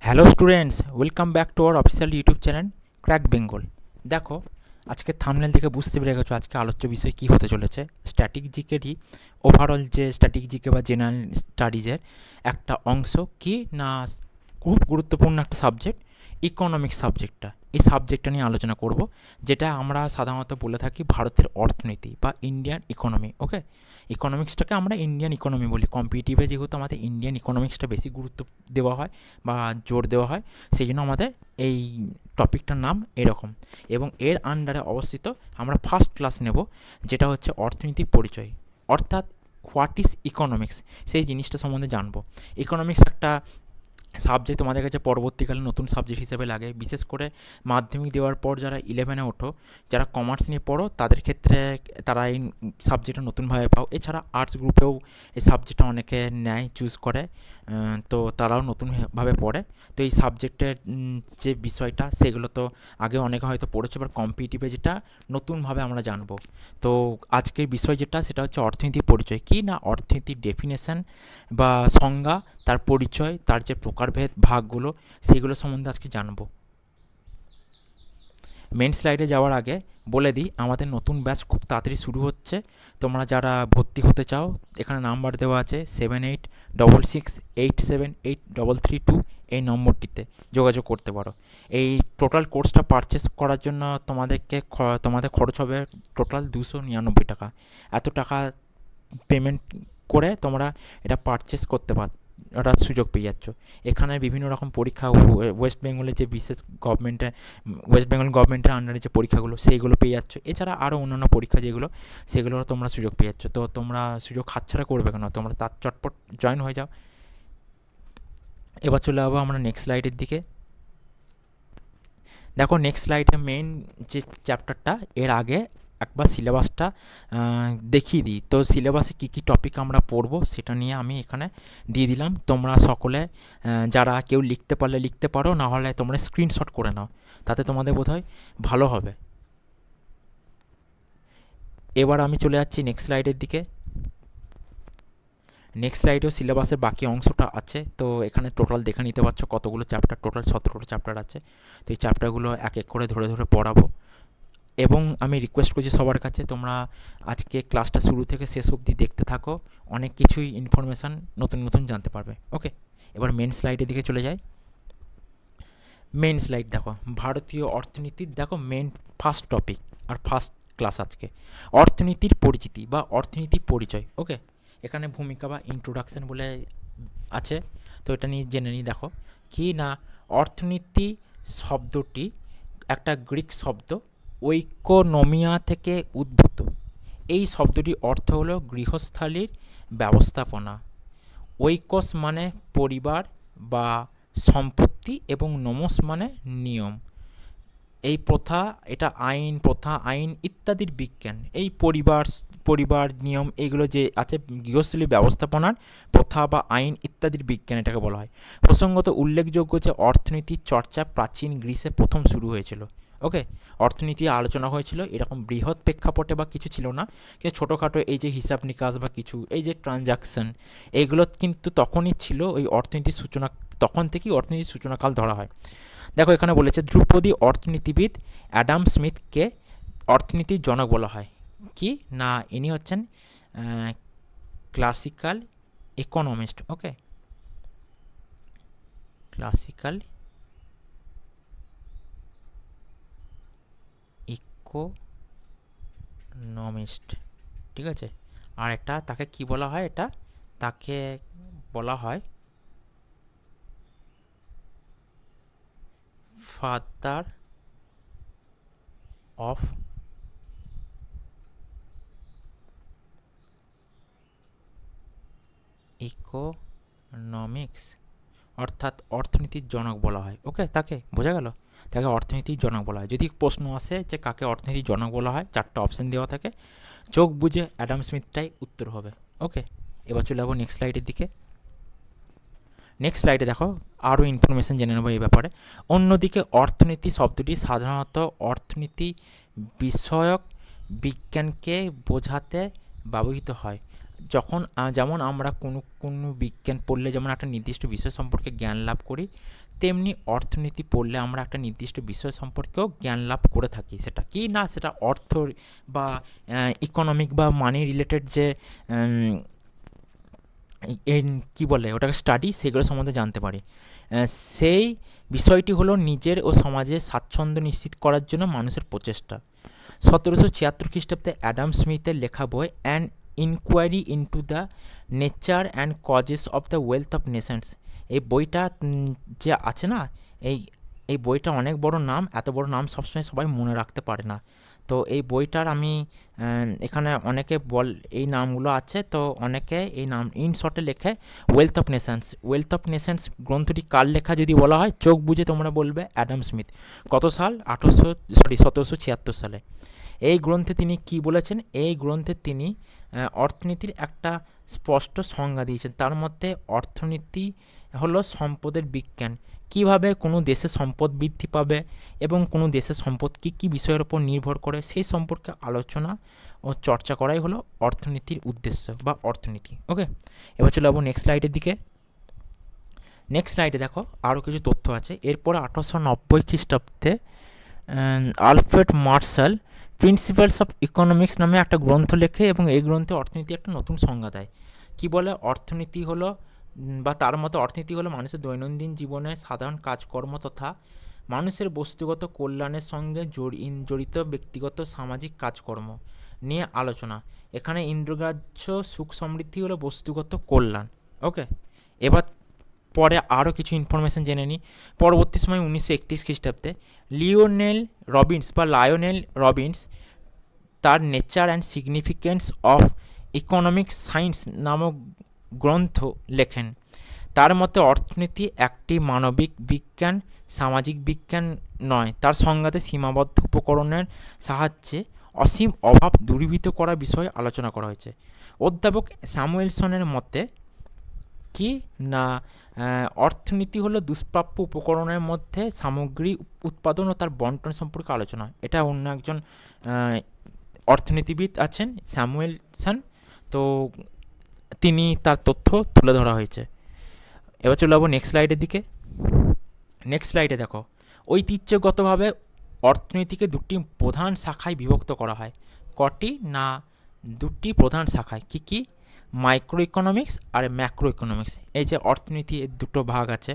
Hello students, welcome back to our official YouTube channel crack Bengal. দেখো, আজকে thumbnail থেকে বুঝতে পেরে গেছো আজকে আলোচ্য বিষয় কী হতে চলেছে। স্ট্যাটিক জিকেরই ওভারঅল যে স্ট্যাটিক জিকে বা জেনারেল স্টাডিজের একটা অংশ কি না, খুব গুরুত্বপূর্ণ একটা সাবজেক্ট, ইকোনমিক্স সাবজেক্টটা। এই সাবজেক্টটা নিয়ে আলোচনা করব, যেটা আমরা সাধারণত বলে থাকি ভারতের অর্থনীতি বা ইন্ডিয়ান ইকোনমি। ওকে, ইকোনমিক্সটাকে আমরা ইন্ডিয়ান ইকোনমি বলি। কম্পিটিটিভে যেহেতু আমাদের ইন্ডিয়ান ইকোনমিক্সটা বেশি গুরুত্ব দেওয়া হয় বা জোর দেওয়া হয়, সেই জন্য আমাদের এই টপিকটার নাম এরকম। এবং এর আন্ডারে অবস্থিত আমরা ফার্স্ট ক্লাস নেব, যেটা হচ্ছে অর্থনীতির পরিচয়, অর্থাৎ হোয়াট ইজ ইকোনমিক্স, সেই জিনিসটা সম্বন্ধে জানবো। ইকোনমিক্স একটা সাবজেক্ট তোমাদের কাছে পরবর্তীকালে নতুন সাবজেক্ট হিসেবে লাগে, বিশেষ করে মাধ্যমিক দেওয়ার পর যারা 11-এ ওঠো, যারা কমার্স নিয়ে পড়ো, তাদের ক্ষেত্রে তারা এই সাবজেক্টটা নতুনভাবে পাও। এছাড়া আর্টস গ্রুপেও এই সাবজেক্টটা অনেকে নেয়, চুজ করে, তো তারাও নতুনভাবে পড়ে। তো এই সাবজেক্টের যে বিষয়টা সেগুলো তো আগে অনেকে হয়তো পড়েছে, এবার কম্পিটিটিভে যেটা নতুনভাবে আমরা জানবো। তো আজকের বিষয় যেটা, সেটা হচ্ছে অর্থনীতির পরিচয় কী না, অর্থনীতির ডেফিনেশন বা সংজ্ঞা, তার পরিচয়, তার যে প্রকারভেদ ভাগগুলো, সেগুলো সম্বন্ধে আজকে জানবো। মেন স্লাইডে যাওয়ার আগে বলে দিই, আমাদের নতুন ব্যাচ খুব তাড়াতাড়ি শুরু হচ্ছে। তোমরা যারা ভর্তি হতে চাও, এখানে নাম্বার দেওয়া আছে 7866878332, এই নম্বরটিতে যোগাযোগ করতে পারো। এই টোটাল কোর্সটা পারচেস করার জন্য তোমাদের খরচ হবে টোটাল 299 টাকা। এত টাকা পেমেন্ট করে তোমরা এটা পারচেস করতে ওটা সুযোগ পেয়ে যাচ্ছ। এখানে বিভিন্ন রকম পরীক্ষা, ওয়েস্ট বেঙ্গলের যে বিশেষ গভর্নমেন্টের, ওয়েস্ট বেঙ্গল গভর্নমেন্টের আন্ডারে যে পরীক্ষাগুলো, সেইগুলো পেয়ে যাচ্ছ। এছাড়া আরও অন্যান্য পরীক্ষা যেগুলো, সেগুলোরও তোমরা সুযোগ পেয়ে যাচ্ছ। তো তোমরা সুযোগ হাতছাড়া করবে কেন, তোমরা তার চটপট জয়েন হয়ে যাও। এবার চলে যাবো আমরা নেক্সট স্লাইডের দিকে। দেখো, নেক্সট স্লাইডে মেন যে চ্যাপ্টারটা, এর আগে একবার সিলেবাসটা দেখিয়ে দিই। তো সিলেবাসে কী কী টপিক আমরা পড়বো সেটা নিয়ে আমি এখানে দিয়ে দিলাম। তোমরা সকলে যারা কেউ লিখতে পারলে লিখতে পারো, না হলে তোমরা স্ক্রিনশট করে নাও, তাতে তোমাদের বোধহয় ভালো হবে। এবার আমি চলে যাচ্ছি নেক্সট স্লাইডের দিকে। নেক্সট স্লাইডেও সিলেবাসের বাকি অংশটা আছে। তো এখানে টোটাল দেখে নিতে পারছো কতগুলো চ্যাপ্টার, টোটাল 17টা চ্যাপ্টার আছে। তো এই চ্যাপ্টারগুলো এক এক করে ধরে ধরে পড়াবো। এবং আমি রিকোয়েস্ট করছি সবার কাছে, তোমরা আজকে ক্লাসটা শুরু থেকে শেষ অবধি দেখতে থাকো, অনেক কিছুই ইনফরমেশান নতুন নতুন জানতে পারবে। ওকে, এবার মেন স্লাইডের দিকে চলে যাই। মেন স্লাইড দেখো, ভারতীয় অর্থনীতির দেখো মেন ফার্স্ট টপিক আর ফার্স্ট ক্লাস আজকে, অর্থনীতির পরিচিতি বা অর্থনীতির পরিচয়। ওকে, এখানে ভূমিকা বা ইন্ট্রোডাকশন বলে আছে, তো এটা নিয়ে জেনে নিই। দেখো কি না, অর্থনীতি শব্দটি একটা গ্রিক শব্দ, ঐকোনমিয়া থেকে উদ্ভূত। এই শব্দটির অর্থ হলো গৃহস্থালির ব্যবস্থাপনা। ঐকস মানে পরিবার বা সম্পত্তি এবং নোমস মানে নিয়ম। এই প্রথা, এটা আইন, প্রথা, আইন ইত্যাদির বিজ্ঞান। এই পরিবার পরিবার নিয়ম এইগুলো যে আছে, গৃহস্থলী ব্যবস্থাপনার প্রথা বা আইন ইত্যাদির বিজ্ঞান এটাকে বলা হয়। প্রসঙ্গত উল্লেখযোগ্য যে অর্থনীতির চর্চা প্রাচীন গ্রিসে প্রথম শুরু হয়েছিল। ওকে, অর্থনীতি আলোচনা হয়েছিল এরকম বৃহৎ প্রেক্ষাপটে বা কিছু ছিল না, কিন্তু ছোটোখাটো এই যে হিসাব নিকাশ বা কিছু, এই যে ট্রানজাকশন, এইগুলো কিন্তু তখনই ছিল। ওই অর্থনীতির সূচনা, তখন থেকেই অর্থনীতির সূচনাকাল ধরা হয়। দেখো এখানে বলেছে ধ্রুপদী অর্থনীতিবিদ অ্যাডাম স্মিথকে অর্থনীতির জনক বলা হয়। কি না, ইনি হচ্ছেন ক্লাসিক্যাল ইকোনমিস্ট। ওকে, ক্লাসিক্যাল ইকোনমিস্ট, ঠিক আছে। আর এটা তাকে কি বলা হয়, এটা তাকে বলা হয় ফাদার অফ ইকোনমিক্স, অর্থাৎ অর্থনীতির জনক বলা হয়। ওকে, তাকে বোঝা গেল, তাকে অর্থনীতির জনক বলা হয়। যদি প্রশ্ন আসে যে কাকে অর্থনীতির জনক বলা হয়, 4টা অপশন দেওয়া থাকে, চোখ বুঝে অ্যাডাম স্মিথটাই উত্তর হবে। ওকে, এবার চলে যাবো নেক্সট স্লাইডের দিকে। নেক্সট স্লাইডে দেখো আরও ইনফরমেশান জেনে নেবো এই ব্যাপারে। অন্যদিকে অর্থনীতি শব্দটি সাধারণত অর্থনীতি বিষয়ক বিজ্ঞানকে বোঝাতে ব্যবহৃত হয়। যেমন আমরা কোনো বিজ্ঞান পড়লে যেমন একটা নির্দিষ্ট বিষয় সম্পর্কে জ্ঞান লাভ করি, তেমনি অর্থনীতি পড়লে আমরা একটা নির্দিষ্ট বিষয় সম্পর্কেও জ্ঞান লাভ করে থাকি। সেটা কি না, সেটা অর্থ বা ইকোনমিক বা মানি রিলেটেড যে এই কী বলে ওটাকে স্টাডি, সেগুলো সম্বন্ধে জানতে পারি। সেই বিষয়টি হলো নিজের ও সমাজের স্বাচ্ছন্দ্য নিশ্চিত করার জন্য মানুষের প্রচেষ্টা। 1776 খ্রিস্টাব্দে অ্যাডাম স্মিথের লেখা বই an inquiry into the nature and causes of the wealth of nations, এই বইটা যে আছে না, এই এই বইটা অনেক বড় নাম, এত বড় নাম সবসময় সবাই মনে রাখতে পারে না। তো এই বইটার আমি এখানে অনেকে এই নামগুলো আছে, তো অনেকে এই নাম ইন শর্টে লেখে wealth of Nations. Wealth of Nations গ্রন্থটি কার লেখা যদি বলা হয়, চোখ বুজে তোমরা বলবে অ্যাডাম স্মিথ। কত সাল? 1776 সালে। এই গ্রন্থে তিনি কি বলেছেন? এই গ্রন্থে তিনি অর্থনীতির একটা স্পষ্ট সংজ্ঞা দিয়েছেন। তার মধ্যে অর্থনীতি হলো সম্পদের বিজ্ঞান, কিভাবে কোনো দেশে সম্পদ বৃদ্ধি পাবে এবং কোনো দেশের সম্পদ কী কী বিষয়ের উপর নির্ভর করে, সেই সম্পর্কে আলোচনা ও চর্চা করাই হলো অর্থনীতির উদ্দেশ্য বা অর্থনীতি। ওকে, এবার চলে যাবো নেক্সট স্লাইডের দিকে। নেক্সট স্লাইডে দেখো আরও কিছু তথ্য আছে। এরপরে 1890 খ্রিস্টাব্দে Alfred Marshall principles of economics নামে একটা গ্রন্থ লেখে এবং এই গ্রন্থে অর্থনীতি একটা নতুন সংজ্ঞা দেয়। কি বলে? অর্থনীতি হলো বা তার মতো অর্থনীতি হলো মানুষের দৈনন্দিন জীবনে সাধারণ কাজকর্ম তথা মানুষের বস্তুগত কল্যাণের সঙ্গে জড়িত ব্যক্তিগত সামাজিক কাজকর্ম নিয়ে আলোচনা। এখানে ইন্দ্রগ্রাহ্য সুখ সমৃদ্ধি হলো বস্তুগত কল্যাণ। ওকে, এবার পরে আরও কিছু ইনফরমেশান জেনে নিই। পরবর্তী সময় 1931 খ্রিস্টাব্দে লিওনেল রবিন্স তার nature and significance of economic science নামক গ্রন্থ লেখেন। তার মতে অর্থনীতি একটি মানবিক বিজ্ঞান, সামাজিক বিজ্ঞান নয়। তার সংজ্ঞাতে সীমাবদ্ধ উপকরণের সাহায্যে অসীম অভাব দূরীভূত করার বিষয়ে আলোচনা করা হয়েছে। অধ্যাপক স্যামুয়েলসনের মতে কি না, অর্থনীতি হলো দুষ্প্রাপ্য উপকরণের মধ্যে সামগ্রী উৎপাদন ও তার বন্টন সম্পর্কে আলোচনা। এটা অন্য একজন অর্থনীতিবিদ আছেন স্যামুয়েলসন, তো তিনি তার তথ্য তুলে ধরা হয়েছে। এবার চলে যাবো নেক্সট স্লাইডের দিকে। নেক্সট স্লাইডে দেখো ঐতিহ্যগতভাবে অর্থনীতিকে দুটি প্রধান শাখায় বিভক্ত করা হয়। কটি না, দুটি প্রধান শাখায়। কি কি? মাইক্রো ইকোনমিক্স আর ম্যাক্রো ইকোনমিক্স। এই যে অর্থনীতি, এর দুটো ভাগ আছে,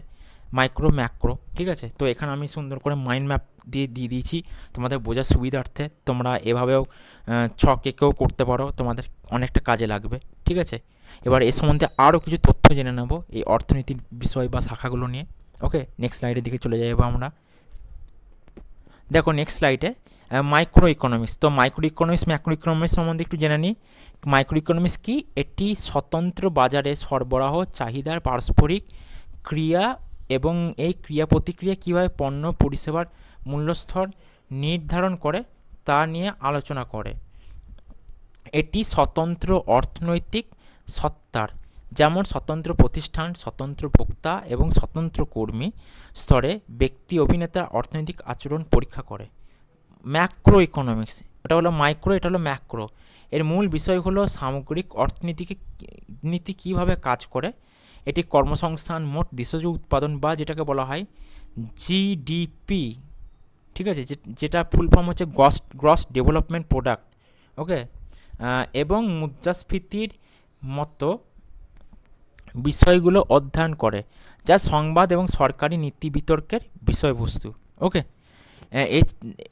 মাইক্রো ম্যাক্রো। ঠিক আছে, তো এখানে আমি সুন্দর করে মাইন্ড ম্যাপ দিয়ে দিয়েছি তোমাদের বোঝার সুবিধার্থে। তোমরা এভাবেও ছক এঁকেও করতে পারো, তোমাদের অনেকটা কাজে লাগবে। ঠিক আছে, এবার এর সম্বন্ধে আরও কিছু তথ্য জেনে নেব এই অর্থনীতির বিষয় বা শাখাগুলো নিয়ে। ওকে, নেক্সট স্লাইডের দিকে চলে যাবো আমরা। দেখো নেক্সট স্লাইডে মাইক্রো ইকোনমিক্স। তো মাইক্রো ইকোনমিক্স ম্যাক্রো ইকোনমিক্স সম্বন্ধে একটু জেনে নিই। মাইক্রো ইকোনমিক্স কি? এটি স্বতন্ত্র বাজারে সরবরাহ চাহিদার পারস্পরিক ক্রিয়া এবং এই ক্রিয়া প্রতিক্রিয়া কীভাবে পণ্য পরিষেবার মূল্যস্তর নির্ধারণ করে তা নিয়ে আলোচনা করে। এটি স্বতন্ত্র অর্থনৈতিক সত্তার, যেমন স্বতন্ত্র প্রতিষ্ঠান, স্বতন্ত্র ভোক্তা এবং স্বতন্ত্র কর্মী স্তরে ব্যক্তি অভিনেতার অর্থনৈতিক আচরণ পরীক্ষা করে। ম্যাক্রো ইকোনমিক্স, এটা হলো মাইক্রো, এটা হলো ম্যাক্রো। এর মূল বিষয় হলো সামগ্রিক নীতি কীভাবে কাজ করে। এটি কর্মসংস্থান, মোট দেশজ উৎপাদন বা যেটাকে বলা হয় জিডিপি, ঠিক আছে, যেটা ফুল ফর্ম হচ্ছে গ্রস ডেভেলপমেন্ট প্রোডাক্ট। ওকে, এবং মুদ্রাস্ফীতির মতো বিষয়গুলো অধ্যয়ন করে, যা সংবাদ এবং সরকারি নীতি বিতর্কের বিষয়বস্তু। ওকে,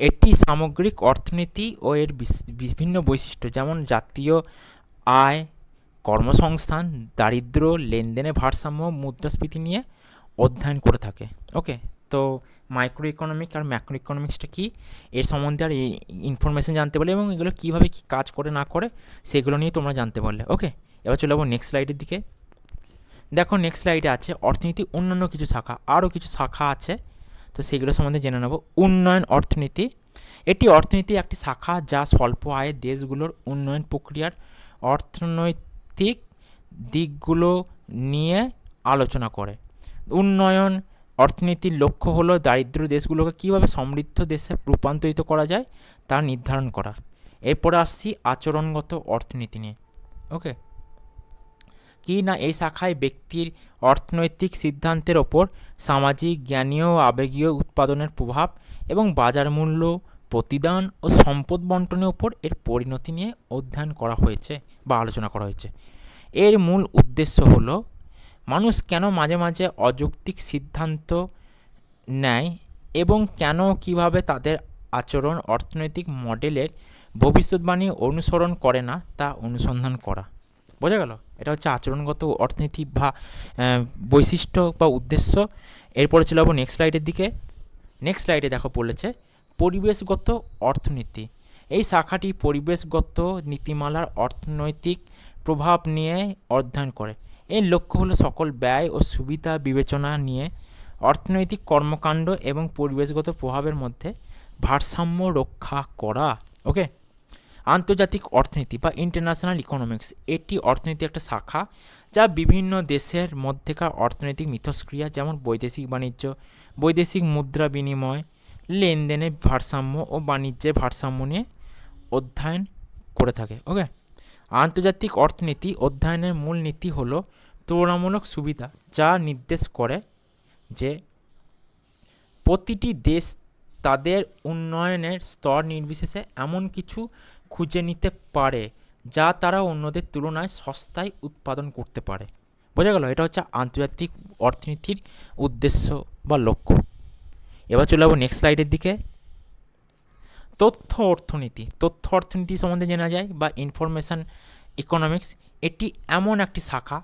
এটি সামগ্রিক অর্থনীতি ও এর বিভিন্ন বৈশিষ্ট্য যেমন জাতীয় আয়, কর্মসংস্থান, দারিদ্র্য, লেনদেনের ভারসাম্য, মুদ্রাস্ফীতি নিয়ে অধ্যয়ন করে থাকে। ওকে, তো মাইক্রো ইকোনমিক আর ম্যাক্রো ইকোনমিক্সটা কী, এর সম্বন্ধে আর ইনফরমেশান জানতে পারলে এবং এগুলো কীভাবে কী কাজ করে না করে সেগুলো নিয়ে তোমরা জানতে পারলে। ওকে, এবার চলে যাবো নেক্সট স্লাইডের দিকে। দেখো নেক্সট স্লাইডে আছে অর্থনীতি অন্যান্য কিছু শাখা, আরও কিছু শাখা আছে, তো সেগুলো সম্বন্ধে জেনে নেব। উন্নয়ন অর্থনীতি, এটি অর্থনীতির একটি শাখা যা স্বল্প আয়ের দেশগুলোর উন্নয়ন প্রক্রিয়ার অর্থনৈতিক দিকগুলো নিয়ে আলোচনা করে। উন্নয়ন অর্থনীতির লক্ষ্য হলো দারিদ্র দেশগুলোকে কীভাবে সমৃদ্ধ দেশে রূপান্তরিত করা যায় তা নির্ধারণ করা। এরপরে আসছি আচরণগত অর্থনীতি নিয়ে। ওকে, কি না এই শাখায় ব্যক্তির অর্থনৈতিক সিদ্ধান্তের ওপর সামাজিক, জ্ঞানীয় ও আবেগীয় উৎপাদনের প্রভাব এবং বাজার মূল্য, প্রতিদান ও সম্পদ বন্টনের ওপর এর পরিণতি নিয়ে অধ্যয়ন করা হয়েছে বা আলোচনা করা হয়েছে। এর মূল উদ্দেশ্য হলো মানুষ কেন মাঝে মাঝে অযৌক্তিক সিদ্ধান্ত নেয় এবং কেন কিভাবে তাদের আচরণ অর্থনৈতিক মডেলের ভবিষ্যৎবাণী অনুসরণ করে না তা অনুসন্ধান করা। বোঝা গেল? এটা হচ্ছে আচরণগত অর্থনীতি বা বৈশিষ্ট্য বা উদ্দেশ্য। এরপরে চলে যাবো নেক্সট স্লাইডের দিকে। নেক্সট স্লাইডে দেখো বলেছে পরিবেশগত অর্থনীতি। এই শাখাটি পরিবেশগত নীতিমালার অর্থনৈতিক প্রভাব নিয়ে অধ্যয়ন করে। এর লক্ষ্য হলো সকল ব্যয় ও সুবিধা বিবেচনা নিয়ে অর্থনৈতিক কর্মকাণ্ড এবং পরিবেশগত প্রভাবের মধ্যে ভারসাম্য রক্ষা করা। ওকে, আন্তর্জাতিক অর্থনীতি বা ইন্টারন্যাশনাল ইকোনমিক্স, এটি অর্থনীতির একটা শাখা যা বিভিন্ন দেশের মধ্যেকার অর্থনৈতিক মিথস্ক্রিয়া যেমন বৈদেশিক বাণিজ্য, বৈদেশিক মুদ্রা বিনিময়, লেনদেনের ভারসাম্য ও বাণিজ্যের ভারসাম্য নিয়ে অধ্যয়ন করে থাকে। ওকে, আন্তর্জাতিক অর্থনীতি অধ্যয়নের মূল নীতি হলো তুলনামূলক সুবিধা, যা নির্দেশ করে যে প্রতিটি দেশ তাদের উন্নয়নের স্তর নির্বিশেষে এমন কিছু খুঁজে নিতে পারে যা তারা অন্যদের তুলনায় সস্তায় উৎপাদন করতে পারে। বোঝা গেল? এটা হচ্ছে আন্তর্জাতিক অর্থনীতির উদ্দেশ্য বা লক্ষ্য। এবার চলে যাবো নেক্সট স্লাইডের দিকে। তথ্য অর্থনীতি। তথ্য অর্থনীতি সম্বন্ধে জানা যায় বা ইনফরমেশন ইকোনমিক্স, এটি এমন একটি শাখা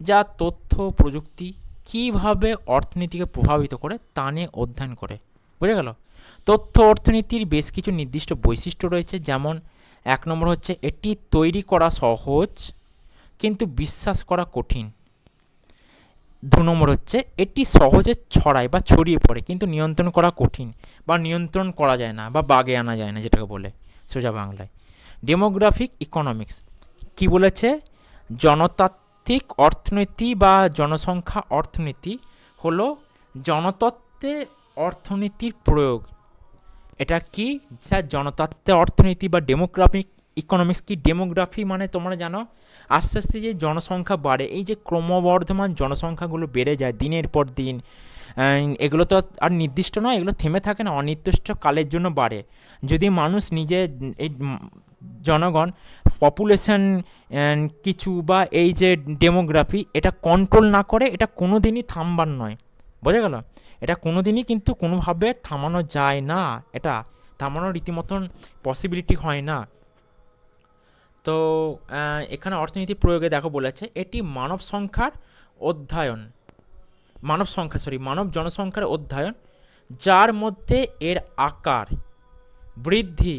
যা তথ্য প্রযুক্তি কীভাবে অর্থনীতিকে প্রভাবিত করে তা নিয়ে অধ্যয়ন করে। বোঝা গেল? তথ্য অর্থনীতির বেশ কিছু নির্দিষ্ট বৈশিষ্ট্য রয়েছে, যেমন 1 নম্বর হচ্ছে এটি তৈরি করা সহজ কিন্তু বিশ্বাস করা কঠিন। 2 নম্বর হচ্ছে এটি সহজে ছড়ায় বা ছড়িয়ে পড়ে কিন্তু নিয়ন্ত্রণ করা কঠিন বা নিয়ন্ত্রণ করা যায় না বা বাগে আনা যায় না, যেটাকে বলে সোজা বাংলায়। ডেমোগ্রাফিক ইকোনমিক্স কি বলেছে? জনতাত্ত্বিক অর্থনীতি বা জনসংখ্যা অর্থনীতি হলো জনতত্ত্বে অর্থনীতির প্রয়োগ। এটা কি স্যার? জনতত্ত্বে অর্থনীতি বা ডেমোগ্রাফিক ইকোনমিক্স কি? ডেমোগ্রাফি মানে তোমরা জানো আস্তে আস্তে যে জনসংখ্যা বাড়ে, এই যে ক্রমবর্ধমান জনসংখ্যাগুলো বেড়ে যায় দিনের পর দিন, এগুলো তো আর নির্দিষ্ট নয়, এগুলো থেমে থাকে না, অনির্দিষ্ট কালের জন্য বাড়ে। যদি মানুষ নিজে এই জনগণ পপুলেশন কিছু বা এই যে ডেমোগ্রাফি এটা কন্ট্রোল না করে, এটা কোনো দিনই থামবার নয়। বোঝা গেল? এটা কোনো দিনই কিন্তু কোনোভাবে থামানো যায় না, এটা থামানোর রীতিমতন পসিবিলিটি হয় না। তো এখানে অর্থনীতি প্রয়োগে দেখো বলেছে এটি মানব জনসংখ্যার অধ্যয়ন যার মধ্যে এর আকার, বৃদ্ধি,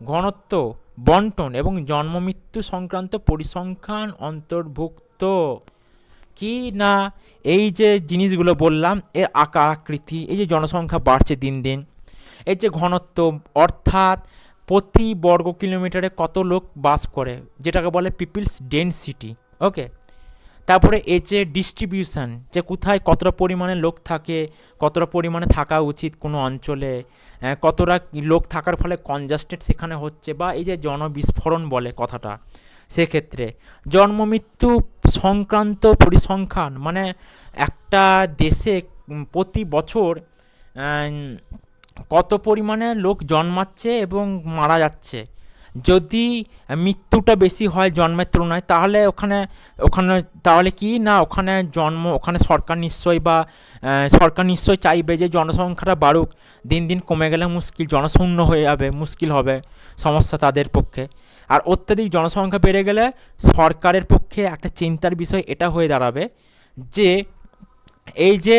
ঘনত্ব, বন্টন এবং জন্মমৃত্যু সংক্রান্ত পরিসংখ্যান অন্তর্ভুক্ত। কি না এই যে জিনিসগুলো বললাম, এর আকার আকৃতি, এই যে জনসংখ্যা বাড়ছে দিন দিন, এর যে ঘনত্ব অর্থাৎ প্রতি বর্গ কিলোমিটারে কত লোক বাস করে, যেটাকে বলে পিপলস ডেনসিটি। ওকে, তারপরে এর যে ডিস্ট্রিবিউশন, যে কোথায় কতটা পরিমাণে লোক থাকে, কতটা পরিমাণে থাকা উচিত কোনো অঞ্চলে, কতটা লোক থাকার ফলে কনজাস্টেড সেখানে হচ্ছে, বা এই যে জনবিস্ফোরণ বলে কথাটা, সেক্ষেত্রে জন্মমৃত্যু সংক্রান্ত পরিসংখ্যান মানে একটা দেশে প্রতি বছর কত পরিমাণে লোক জন্মাচ্ছে এবং মারা যাচ্ছে। যদি মৃত্যুটা বেশি হয় জন্মের তুলনায়, তাহলে ওখানে তাহলে কি না ওখানে সরকার নিশ্চয়ই চাইবে যে জনসংখ্যাটা বাড়ুক, দিন দিন কমে গেলে জনশূন্য হয়ে যাবে, মুশকিল হবে, সমস্যা তাদের পক্ষে। আর অত্যাধিক জনসংখ্যা বেড়ে গেলে সরকারের পক্ষে একটা চিন্তার বিষয় এটা হয়ে দাঁড়াবে যে এই যে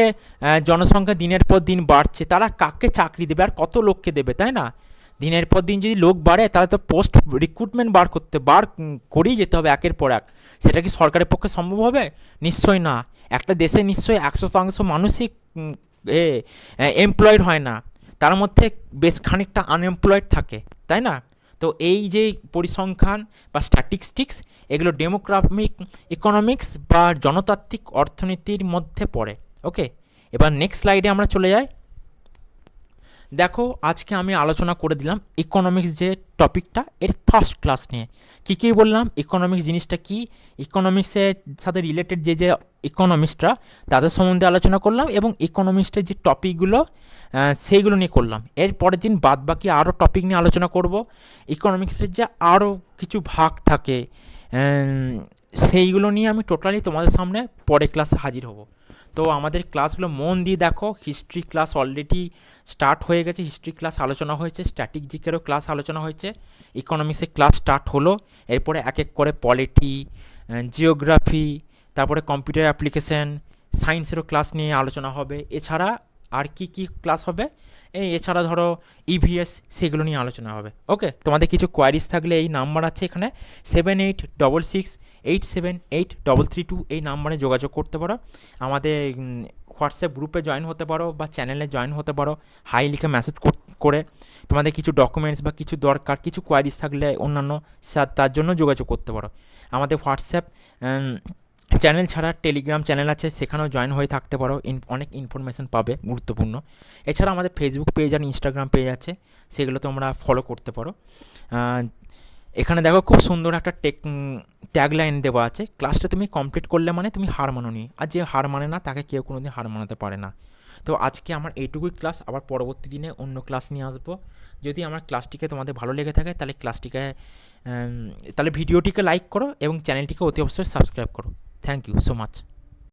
জনসংখ্যা দিনের পর দিন বাড়ছে, তারা কাকে চাকরি দেবে আর কত লোককে দেবে, তাই না? দিনের পর দিন যদি লোক বাড়ে তাহলে তো পোস্ট রিক্রুটমেন্ট করেই যেতে হবে একের পর এক। সেটা কি সরকারের পক্ষে সম্ভব হবে? নিশ্চয়ই না। একটা দেশে নিশ্চয়ই 100% মানুষই এমপ্লয়েড হয় না, তার মধ্যে বেশ খানিকটা আনএমপ্লয়েড থাকে, তাই না? তো এই যে পরিসংখ্যান বা স্ট্যাটিস্টিক্স, এগুলো ডেমোগ্রাফিক ইকোনমিক্স বা জনতাত্ত্বিক অর্থনীতির মধ্যে পড়ে। ওকে, এবার নেক্সট স্লাইডে আমরা চলে যাই। দেখো আজকে আমি আলোচনা করে দিলাম ইকোনমিক্স যে টপিকটা এর ফার্স্ট ক্লাস নিয়ে। কী বললাম, ইকোনমিক্স জিনিসটা কি, ইকোনমিক্সের সাথে রিলেটেড যে ইকোনমিক্সটা তাদের সম্বন্ধে আলোচনা করলাম, এবং ইকোনমিক্সের যে টপিকগুলো সেইগুলো নিয়ে করলাম। এর পরের দিন বাদ বাকি আরও টপিক নিয়ে আলোচনা করব। ইকোনমিক্সের যে আরও কিছু ভাগ থাকে সেইগুলো নিয়ে আমি টোটালি তোমাদের সামনে পরের ক্লাসে হাজির হব। তো আমাদের ক্লাসগুলো মন দিয়ে দেখো। হিস্ট্রি ক্লাস অলরেডি স্টার্ট হয়ে গেছে, হিস্ট্রি ক্লাস আলোচনা হয়েছে, স্ট্যাটিক জিকেরও ক্লাস আলোচনা হয়েছে, ইকোনমিক্সের ক্লাস স্টার্ট হলো। এরপরে এক এক করে পলিটি, জিওগ্রাফি, তারপরে কম্পিউটার অ্যাপ্লিকেশন, সায়েন্সেরও ক্লাস নিয়ে আলোচনা হবে। এছাড়া আর কি কি ক্লাস হবে, এছাড়া ধরো ইভিএস, সেগুলো নিয়ে আলোচনা হবে। ওকে, তোমাদের কিছু কোয়ারিজ থাকলে এই নাম্বার আছে এখানে 7866878332, এই নাম্বারে যোগাযোগ করতে পারো। আমাদের হোয়াটসঅ্যাপ গ্রুপে জয়েন হতে পারো বা চ্যানেলে জয়েন হতে পারো, হাই লিখে মেসেজ করে। তোমাদের কিছু ডকুমেন্টস বা কিছু দরকার, কিছু কোয়ারিজ থাকলে অন্যান্য তার জন্য যোগাযোগ করতে পারো। আমাদের হোয়াটসঅ্যাপ চ্যানেল ছাড়া টেলিগ্রাম চ্যানেল আছে, সেখানেও জয়েন হয়ে থাকতে পারো, অনেক ইনফরমেশান পাবে গুরুত্বপূর্ণ। এছাড়া আমাদের ফেসবুক পেজ আর ইনস্টাগ্রাম পেজ আছে, সেগুলো তোমরা ফলো করতে পারো। এখানে দেখো খুব সুন্দর একটা ট্যাগলাইন দেওয়া আছে, ক্লাসটা তুমি কমপ্লিট করলে মানে তুমি হার মানোনি, আর যে হার মানে না তাকে কেউ কোনোদিন হার মানাতে পারে না। তো আজকে আমার এইটুকুই ক্লাস, আবার পরবর্তী দিনে অন্য ক্লাস নিয়ে আসবো। যদি আমার ক্লাসটিকে তোমাদের ভালো লেগে থাকে তাহলে ভিডিওটিকে লাইক করো এবং চ্যানেলটিকে অতি অবশ্যই সাবস্ক্রাইব করো। Thank you so much.